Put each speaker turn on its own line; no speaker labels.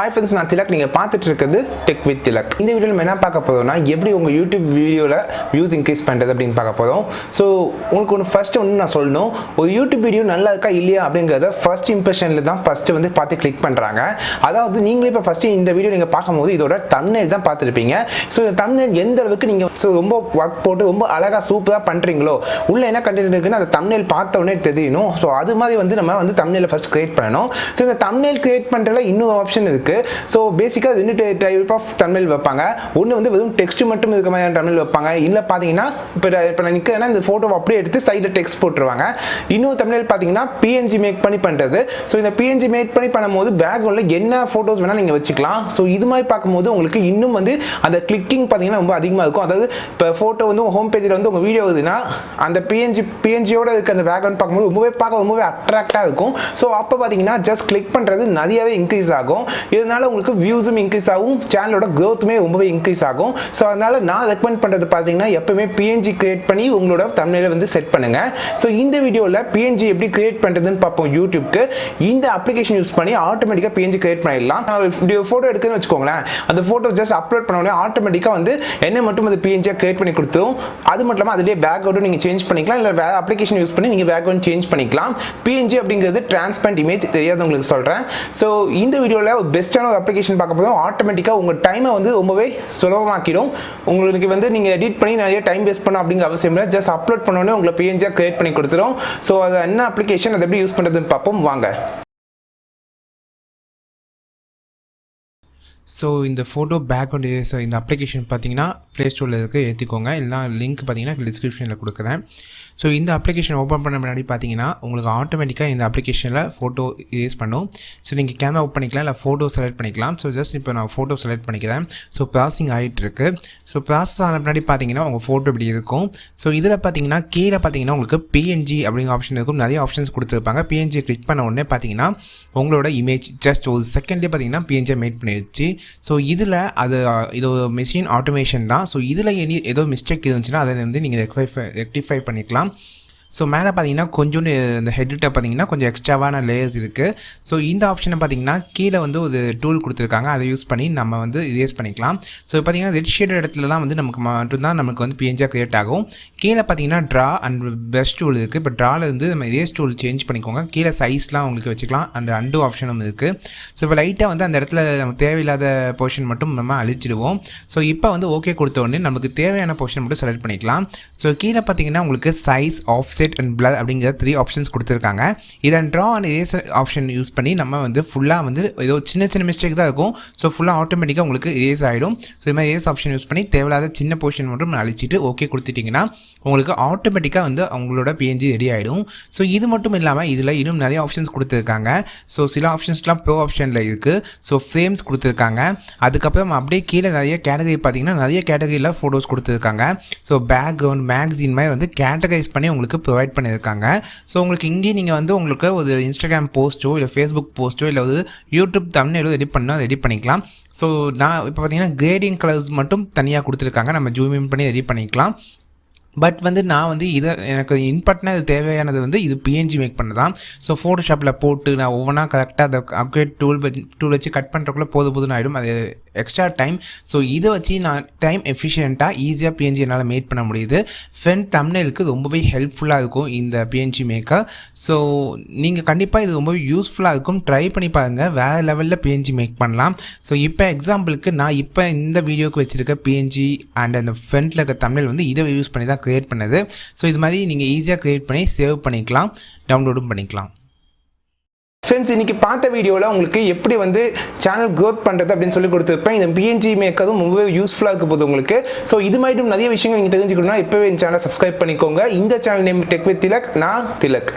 Hi friends, நான் திலக். நீங்க பார்த்துட்டு இருக்கிறது டெக் வித் திலக். இந்த வீடியோல நம்ம என்ன பார்க்க போறோம்னா எப்படி உங்க YouTube வீடியோல வியூஸ் இன்க்ரீஸ் பண்றது அப்படினு பார்க்க போறோம். சோ உங்களுக்கு ஃபர்ஸ்ட் நான் சொல்லணும், ஒரு YouTube வீடியோ நல்லா இருக்கா இல்லையா அப்படிங்கறத ஃபர்ஸ்ட் இம்ப்ரஷன்ல தான் ஃபர்ஸ்ட் வந்து பார்த்து கிளிக் பண்றாங்க. அதாவது நீங்களே இப்ப ஃபர்ஸ்ட் இந்த வீடியோ நீங்க பார்க்கும்போது இதோட thumbnail தான் பார்த்திருப்பீங்க. சோ இந்த thumbnail எந்த அளவுக்கு நீங்க ரொம்ப வர்க் போட்டு ரொம்ப அழகா சூப்பரா பண்றீங்களோ, உள்ள என்ன கண்டென்ட் இருக்குன்னு அந்த thumbnail பார்த்த உடனே தெரியணும். சோ அது மாதிரி வந்து நம்ம வந்து thumbnail ஃபர்ஸ்ட் கிரியேட் பண்ணனும். சோ இந்த thumbnail கிரியேட் பண்றதுல இன்னொரு ஆப்ஷன் இருக்கு. சோ பேசிக்கா ரெண்டு டைப் ஆஃப் thumbnail வைப்பாங்க. ஒன்னு வந்து வெறும் டெக்ஸ்ட் மட்டும் இருக்க மாதிரி thumbnail வைப்பாங்க. இல்ல பாத்தீங்கன்னா இப்ப நான் நிக்கறேன்னா இந்த போட்டோவை அப்படியே எடுத்து சைடுல டெக்ஸ்ட் போட்டுருவாங்க. இன்னொரு thumbnail பாத்தீங்கன்னா PNG மேக் பண்ணி பண்றது. சோ இந்த PNG மேக் பண்ணி பண்ணும்போது பேக்ரவுண்ட்ல என்ன போட்டோஸ் வேணா நீங்க வச்சுக்கலாம். சோ இது மாதிரி பார்க்கும்போது உங்களுக்கு இன்னும் வந்து அந்த கிளிக்கிங் பாத்தீங்கன்னா ரொம்ப அதிகமா இருக்கும். அதாவது இப்ப போட்டோ வந்து ஹோம் பேஜ்ல வந்து உங்க வீடியோ வருதுன்னா அந்த PNG-யோட இருக்க அந்த பேக்ரவுண்ட் பார்க்கும்போது ரொம்பவே அட்ராக்டா இருக்கும். சோ அப்ப பாத்தீங்கன்னா ஜஸ்ட் கிளிக் பண்றது நிறையவே இன்க்ரீஸ் ஆகும். இதனால உங்களுக்கு வியூஸும் இன்க்ரீஸ் ஆகும், சேனலோட growth-மே ரொம்பவே இன்க்ரீஸ் ஆகும். சோ அதனால நான் ரெக்கமெண்ட் பண்றது பாத்தீங்கன்னா எப்பவுமே PNG கிரியேட் பண்ணி உங்களோட thumbnail வந்து செட் பண்ணுங்க. சோ இந்த வீடியோல PNG எப்படி கிரியேட் பண்றதுன்னு பாப்போம். YouTubeக்கு இந்த அப்ளிகேஷன் யூஸ் பண்ணி ஆட்டோமேட்டிக்கா PNG கிரியேட் பண்ணிடலாம். நான் போட்டோ எடுக்கணும்னு வெச்சுக்கோங்களேன், அந்த போட்டோ ஜஸ்ட் அப்லோட் பண்ண உடனே ஆட்டோமேட்டிக்கா வந்து என்ன மட்டும் அந்த PNG கிரியேட் பண்ணி கொடுத்துரும். அது மட்டும் இல்லாம அதிலே பேக்ரவுண்ட் நீங்க சேஞ்ச் பண்ணிக்கலாம், இல்ல வேற அப்ளிகேஷன் யூஸ் பண்ணி நீங்க பேக்ரவுண்ட் சேஞ்ச் பண்ணிக்கலாம். PNG அப்படிங்கிறது டிரான்ஸ்பரண்ட் இமேஜ், தெரியாதவங்களுக்கு சொல்றேன். சோ இந்த வீடியோல பெஸ்டான ஒரு அப்ளிகேஷன் பார்க்க போறோம். ஆட்டோமேட்டிக்கா உங்க டைமை வந்து ரொம்பவே சுலபமாக்கிடும். உங்களுக்கு வந்து நீங்க எடிட் பண்ணி நிறைய டைம் வேஸ்ட் பண்ண அப்படிங்கிற அவசியம் இல்லை. ஜஸ்ட் அப்லோட் பண்ண உடனே உங்களை PNG கிரியேட் பண்ணி கொடுத்துரும். சோ அது என்ன அப்ளிகேஷன், அதை எப்படி யூஸ் பண்றதுன்னு பார்ப்போம் வாங்க.
ஸோ இந்த ஃபோட்டோ பேக்ரவுண்ட் எரேசர் இந்த அப்ளிகேஷன் பார்த்தீங்கன்னா ப்ளே ஸ்டோரில் இருக்குது, ஏற்றிக்கோங்க. இல்லைனா லிங்க் பார்த்தீங்கன்னா டிஸ்கிரிப்ஷனில் கொடுக்குறேன். ஸோ இந்த அப்ளிகேஷன் ஓப்பன் பண்ண முன்னாடி பார்த்தீங்கன்னா உங்களுக்கு ஆட்டோமேட்டிக்காக இந்த அப்ளிகேஷனில் ஃபோட்டோ எரேஸ் பண்ணும். ஸோ நீங்கள் கேமரா ஓப்பன் பண்ணிக்கலாம், இல்லை ஃபோட்டோ செலக்ட் பண்ணிக்கலாம். ஸோ ஜஸ்ட் இப்போ நான் ஃபோட்டோ செலக்ட் பண்ணிக்கிறேன். ஸோ ப்ராசஸிங் ஆகிட்டு இருக்கு. ஸோ ப்ராசஸ் ஆன முன்னாடி பார்த்தீங்கன்னா உங்கள் ஃபோட்டோ இப்படி இருக்கும். ஸோ இதில் பார்த்தீங்கன்னா கீழே பார்த்தீங்கன்னா உங்களுக்கு PNG அப்படிங்கிற ஆப்ஷன் இருக்கும். நிறைய ஆப்ஷன்ஸ் கொடுத்துருப்பாங்க. PNG கிளிக் பண்ண உடனே பார்த்தீங்கன்னா உங்களோட இமேஜ் ஜஸ்ட் ஒரு செகண்ட்லேயே பார்த்தீங்கன்னா PNG மேட் பண்ணி வச்சு. ஸோ இதில் இது ஒரு மெஷின் ஆட்டோமேஷன் தான். ஸோ இதில் ஏதோ மிஸ்டேக் இருந்துச்சுன்னா அதை வந்து நீங்கள் ரெக்டிஃபை பண்ணிக்கலாம். ஸோ மேலே பார்த்தீங்கன்னா கொஞ்சோண்டு இந்த ஹெட்டில் பார்த்தீங்கன்னா கொஞ்சம் எக்ஸ்ட்ராவான லேயர்ஸ் இருக்குது. ஸோ இந்த ஆப்ஷனை பார்த்தீங்கன்னா கீழே வந்து ஒரு டூல் கொடுத்துருக்காங்க, அதை யூஸ் பண்ணி நம்ம வந்து இரேஸ் பண்ணிக்கலாம். ஸோ பார்த்தீங்கன்னா ரெட் ஷேட் இடத்துலலாம் வந்து நமக்கு மட்டும்தான் நமக்கு வந்து PNG கிரியேட் ஆகும். கீழே பார்த்தீங்கன்னா ட்ரா அண்ட் பெஸ்ட் டூல் இருக்குது. இப்போ ட்ராவில் இருந்து நம்ம இரேஸ் டூல் சேஞ்ச் பண்ணிக்கோங்க. கீழே சைஸ்லாம் உங்களுக்கு வச்சுக்கலாம். அண்ட் அண்டு ஆப்ஷனும் இருக்குது. ஸோ இப்போ லைட்டாக வந்து அந்த இடத்துல நமக்கு தேவையில்லாத போர்ஷன் மட்டும் நம்ம அழிச்சிடுவோம். ஸோ இப்போ வந்து ஓகே கொடுத்த உடனே நமக்கு தேவையான போர்ஷன் மட்டும் செலக்ட் பண்ணிக்கலாம். ஸோ கீழே பார்த்தீங்கன்னா உங்களுக்கு சைஸ், ஆஃப்செட் அண்ட் பிளர் அப்படிங்கிற 3 ஆப்ஷன்ஸ் கொடுத்துருக்காங்க. இதன் draw and eraser option use பண்ணி நம்ம வந்து ஃபுல்லாக வந்து ஏதோ சின்ன மிஸ்டேக் தான் இருக்கும். ஸோ ஃபுல்லாக ஆட்டோமேட்டிக்காக உங்களுக்கு இரேஸ் ஆகிடும். ஸோ இது மாதிரி இரேஸ் ஆப்ஷன் யூஸ் பண்ணி தேவையில்லாத சின்ன போர்ஷன் மட்டும் அழிச்சிட்டு ஓகே கொடுத்துட்டிங்கன்னா உங்களுக்கு ஆட்டோமேட்டிக்காக வந்து அவங்களோட PNG ரெடி ஆகிடும். ஸோ இது மட்டும் இல்லாமல் இதில் இன்னும் நிறைய ஆப்ஷன்ஸ் கொடுத்துருக்காங்க. ஸோ சில ஆப்ஷன்ஸ்லாம் ப்ரோ ஆப்ஷனில் இருக்குது. ஸோ ஃப்ரேம்ஸ் கொடுத்துருக்காங்க. அதுக்கப்புறம் அப்படியே கீழே நிறைய கேட்டகரி பார்த்தீங்கன்னா நிறைய கேட்டகரியில் ஃபோட்டோஸ் கொடுத்துருக்காங்க. ஸோ பேக்ரவுண்ட், மேக்ஸின் மாதிரி வந்து கேட்டகரைஸ் பண்ணி உங்களுக்கு ப்ரொவைட் பண்ணியிருக்காங்க. ஸோ உங்களுக்கு இங்கேயும் நீங்கள் வந்து உங்களுக்கு ஒரு இன்ஸ்டாகிராம் போஸ்ட்டோ இல்லை ஃபேஸ்புக் போஸ்ட்டோ இல்லை ஒரு யூடியூப் thumbnail ரெடி பண்ணால் ரெடி பண்ணிக்கலாம். ஸோ நான் இப்போ பார்த்தீங்கன்னா கிரேடிங் கலர்ஸ் மட்டும் தனியாக கொடுத்துருக்காங்க, நம்ம ஜூம் இன் பண்ணி ரெடி பண்ணிக்கலாம். பட் வந்து நான் வந்து எனக்கு இம்பார்ட்டனாக இது தேவையானது வந்து இது PNG மேக் பண்ண தான். ஸோ ஃபோட்டோஷாப்பில் போட்டு நான் ஒவ்வொன்றா கரெக்டாக அதை அப்கிரேட் டூல் வச்சு கட் பண்ணுறக்குள்ளே போதும் ஆகிடும், அது எக்ஸ்ட்ரா டைம். ஸோ இதை வச்சு நான் டைம் எஃபிஷியண்ட்டாக ஈஸியாக PNG என்னால் மேட் பண்ண முடியுது. ஃப்ரண்ட் thumbnailக்கு ரொம்பவே ஹெல்ப்ஃபுல்லாக இருக்கும் இந்த PNG மேக்கர். ஸோ நீங்கள் கண்டிப்பாக இது ரொம்பவே யூஸ்ஃபுல்லாக இருக்கும், ட்ரை பண்ணி பாருங்கள். வேறு லெவலில் PNG மேக் பண்ணலாம். ஸோ இப்போ எக்ஸாம்பிளுக்கு நான் இப்போ இந்த வீடியோக்கு வச்சுருக்க PNG அண்ட் அந்த ஃப்ரண்ட்டில் இருக்க thumbnail வந்து இதை யூஸ் பண்ணி தான் கிரியேட் பண்ணது. ஸோ இது மாதிரி நீங்கள் ஈஸியாக கிரியேட் பண்ணி சேவ் பண்ணிக்கலாம், டவுன்லோடும் பண்ணிக்கலாம்.
ஃப்ரெண்ட்ஸ், இன்னைக்கு பார்த்த வீடியோவில் உங்களுக்கு எப்படி வந்து சேனல் growth பண்ணுறது அப்படின்னு சொல்லி கொடுத்துருப்பேன். இந்த PNG மேக்கரும் ரொம்பவே யூஸ்ஃபுல்லாக இருக்க போகுது உங்களுக்கு. ஸோ இது மாதிரி நிறைய விஷயங்கள் நீங்கள் தெரிஞ்சுக்கணும்னா இப்போவே இந்த சேனலை சப்ஸ்கிரைப் பண்ணிக்கோங்க. இந்த channel name tech with Tilak, நான் திலக்.